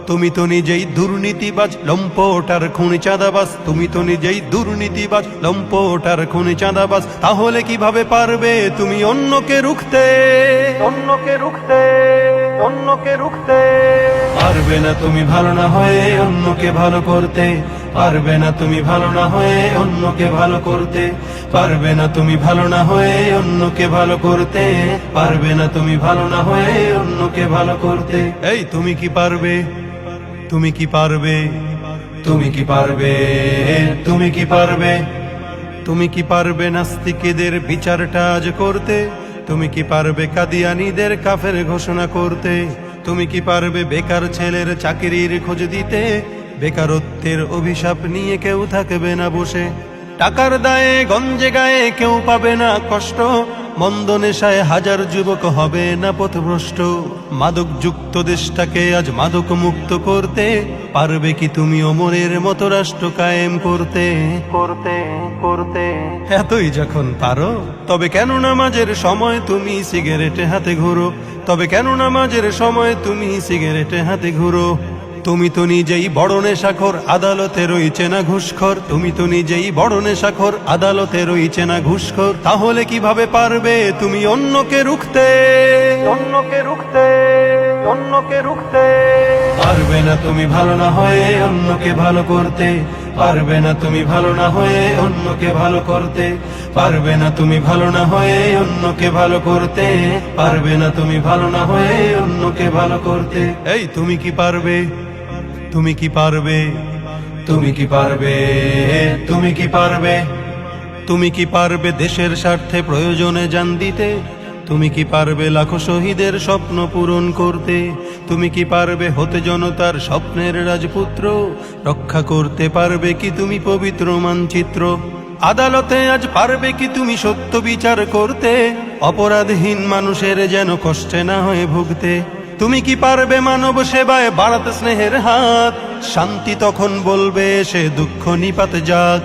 তুমি তো নিজেই দুর্নীতিবাজ, লম্পট আর খুনি চাঁদাবাজ। তুমি তো নিজেই দুর্নীতিবাজ, লম্পট আর খুনি চাঁদাবাজ। তাহলে কিভাবে পারবে তুমি অন্যকে রুখতে, অন্যকে রুখতে, অন্যকে রুখতে? পারবে না তুমি ভালো না হয়ে অন্যকে ভালো করতে। পারবে না তুমি ভালো না হয়ে অন্যকে ভালো করতে। পারবে না তুমি ভালো না হয়ে অন্যকে ভালো করতে। পারবে না তুমি ভালো না হয়ে অন্যকে ভালো করতে। এই তুমি কি পারবে? তুমি কি পারবে? তুমি কি পারবে? তুমি কি পারবে? তুমি কি পারবে নাস্তিকদের বিচারটা আজ করতে? তুমি কি পারবে কাদিয়ানীদের কাফের ঘোষণা করতে? তুমি কি পারবে বেকার ছেলের চাকরির খোঁজ দিতে? বেকারত্বের অভিশাপ নিয়ে কেউ থাকবে না বসে। টাকার দায়ে গঞ্জে গায়ে কেউ পাবে না কষ্ট। মন্দ নেশায় হাজার যুবক হবে না পথভ্রষ্ট। মাদক যুক্ত দেশটাকে আজ মাদক মুক্ত করতে পারবে কি তুমি ওমরের মতো রাষ্ট্র কায়েম করতে? করতে করতে এতই যখন পারো, তবে কেন নামাজের সময় তুমি সিগারেটে হাতে ঘুরো? তবে কেন নামাজের সময় তুমি সিগারেটে হাতে ঘুরো? তুমি তো নিজেই বড় নেশাখোর, আদালতে রইছে না ঘুষখোর। তুমি তো নিজেই বড় নেশাখোর, আদালতে রইছে না ঘুষখোর। তাহলে কিভাবে পারবে তুমি অন্যকে রুখতে, অন্যকে রুখতে, অন্যকে রুখতে? পারবে না তুমি ভালো না হয়ে অন্যকে ভালো করতে। পারবে না তুমি ভালো না হয়ে অন্যকে ভালো করতে। পারবে না তুমি ভালো না হয়ে অন্যকে ভালো করতে। পারবে না তুমি ভালো না হয়ে অন্যকে ভালো করতে। এই তুমি কি পারবে? তুমি কি পারবে? তুমি কি পারবে? তুমি কি পারবে? তুমি কি পারবে দেশের স্বার্থে প্রয়োজনে জান দিতে? তুমি কি পারবে লাখো শহীদের স্বপ্ন পূরণ করতে? তুমি কি পারবে হতে জনতার স্বপ্নের রাজপুত্র? রক্ষা করতে পারবে কি তুমি পবিত্র মানচিত্র? আদালতে আজ পারবে কি তুমি সত্য বিচার করতে? অপরাধহীন মানুষের যেন কষ্টে না হয়ে ভুগতে। তুমি কি পারবে মানব সেবায় বাড়াতে স্নেহের হাত? শান্তি তখন বলবে সে দুঃখ নিপাত যাক।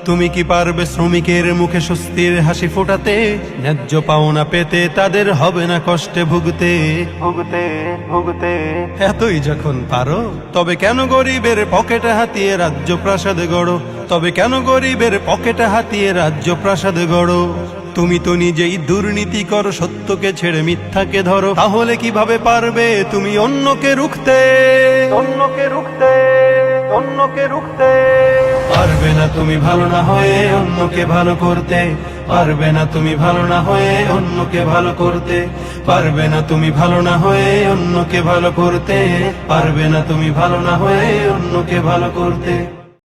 তুমি কি পারবে শ্রমিকের মুখে স্বস্তির হাসি ফোটাতে? ন্যায্য পাওনা পেতে তাদের হবে না কষ্টে ভুগতে, ভুগতে ভুগতে? এতই যখন পারো, তবে কেন গরিবের পকেটে হাতিয়ে রাজ্য প্রাসাদ গড়ো? তবে কেন গরিবের পকেটে হাতিয়ে রাজ্য প্রাসাদ গড়ো? তুমি তো নিজেই দুর্নীতি করো, সত্যকে ছেড়ে মিথ্যাকে ধরো। তাহলে কিভাবে পারবে তুমি অন্যকে রুখতে, অন্যকে রুখতে, অন্যকে রুখতে? পারবে না তুমি ভালো না হয়ে অন্যকে ভালো করতে। পারবে না তুমি ভালো না হয়ে অন্যকে ভালো করতে। পারবে না তুমি ভালো না হয়ে অন্যকে ভালো করতে। পারবে না তুমি ভালো না হয়ে অন্যকে ভালো করতে।